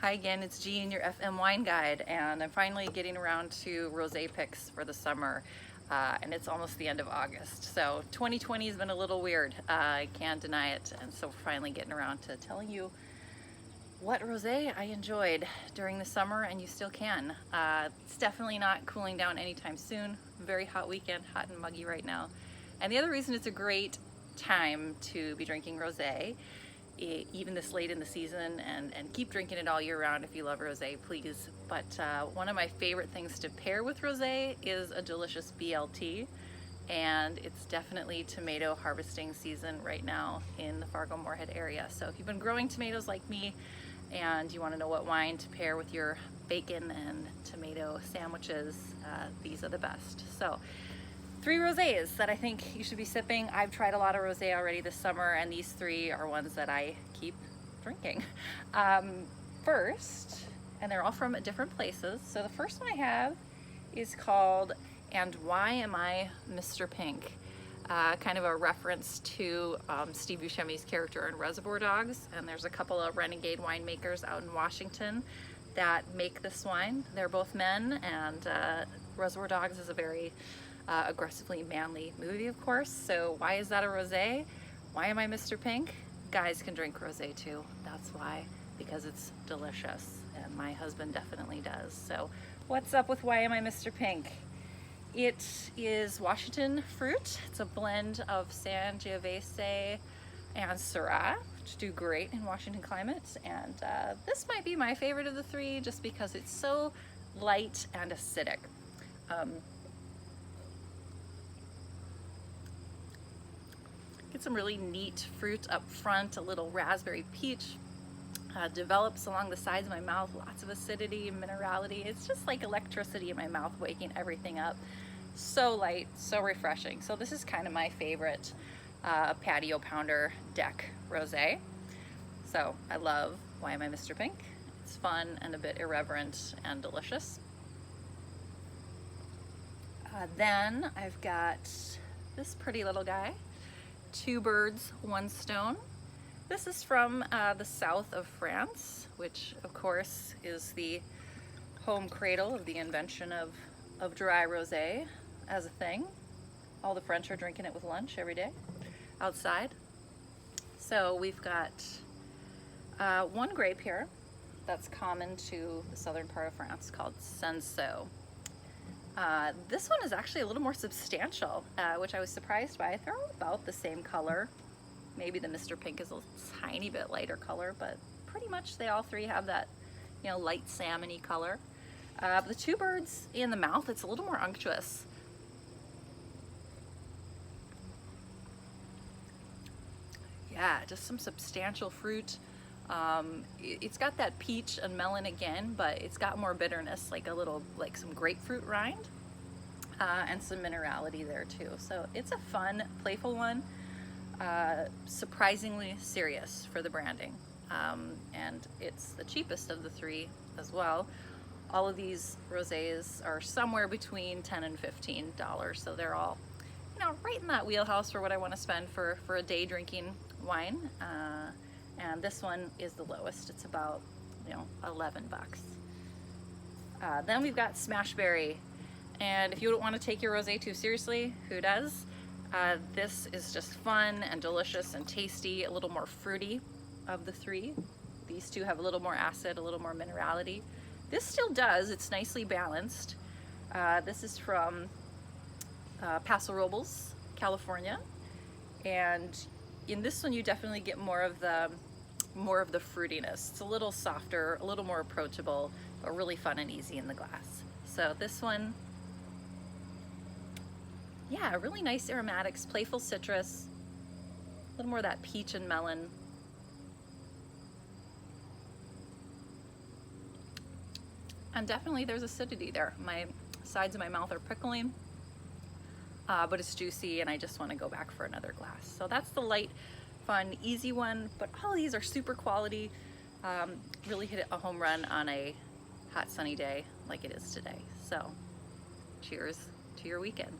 Hi again, it's Jean, your FM wine guide, and I'm finally getting around to rosé picks for the summer, and it's almost the end of August. So 2020 has been a little weird, I can't deny it, and so we're finally getting around to telling you what rosé I enjoyed during the summer, and you still can. It's definitely not cooling down anytime soon. Very hot weekend, hot and muggy right now. And the other reason it's a great time to be drinking rosé, even this late in the season, and keep drinking it all year round if you love rosé, please. But one of my favorite things to pair with rosé is a delicious BLT, and it's definitely tomato harvesting season right now in the Fargo-Moorhead area. So if you've been growing tomatoes like me and you want to know what wine to pair with your bacon and tomato sandwiches, these are the best. So 3 rosés that I think you should be sipping. I've tried a lot of rosé already this summer, and these 3 are ones that I keep drinking. First, and they're all from different places. So the first one I have is called And Why Am I Mr. Pink? Kind of a reference to Steve Buscemi's character in Reservoir Dogs, and there's a couple of renegade winemakers out in Washington that make this wine. They're both men, and Reservoir Dogs is a very aggressively manly movie, of course. So why is that a rosé? Why am I Mr. Pink? Guys can drink rosé too. That's why, because it's delicious, and my husband definitely does. So what's up with Why Am I Mr. Pink? It is Washington fruit. It's a blend of Sangiovese and Syrah, which do great in Washington climates. And this might be my favorite of the 3 just because it's so light and acidic. Get some really neat fruit up front, a little raspberry peach develops along the sides of my mouth, lots of acidity and minerality. It's just like electricity in my mouth, waking everything up. So light, so refreshing. So this is kind of my favorite patio pounder deck rosé. So I love Why Am I Mr. Pink? It's fun and a bit irreverent and delicious. Then I've got this pretty little guy, 2 birds, 1 stone. This is from the south of France, which of course is the home cradle of the invention of dry rosé as a thing. All the French are drinking it with lunch every day outside. So we've got 1 grape here that's common to the southern part of France called Cinsault. This one is actually a little more substantial, which I was surprised by. They're all about the same color. Maybe the Mr. Pink is a tiny bit lighter color, but pretty much they all 3 have that, light salmon-y color. The 2 birds in the mouth, it's a little more unctuous. Yeah, just some substantial fruit. It's got that peach and melon again, but it's got more bitterness, like some grapefruit rind, and some minerality there too. So it's a fun, playful one, surprisingly serious for the branding, and it's the cheapest of the 3 as well. All of these rosés are somewhere between $10 and $15, so they're all, right in that wheelhouse for what I want to spend for a day drinking wine. And this one is the lowest. It's about, $11. Then we've got Smashberry. And if you don't want to take your rosé too seriously, who does? This is just fun and delicious and tasty, a little more fruity of the 3. These 2 have a little more acid, a little more minerality. This still does. It's nicely balanced. This is from Paso Robles, California. And in this one, you definitely get more of the fruitiness. It's a little softer, a little more approachable, but really fun and easy in the glass. So this one, yeah, really nice aromatics, playful citrus, a little more of that peach and melon. And definitely there's acidity there. My sides of my mouth are prickling, but it's juicy, and I just want to go back for another glass. So that's the light, fun, easy one, but all these are super quality. Really hit a home run on a hot sunny day like it is today. So cheers to your weekend.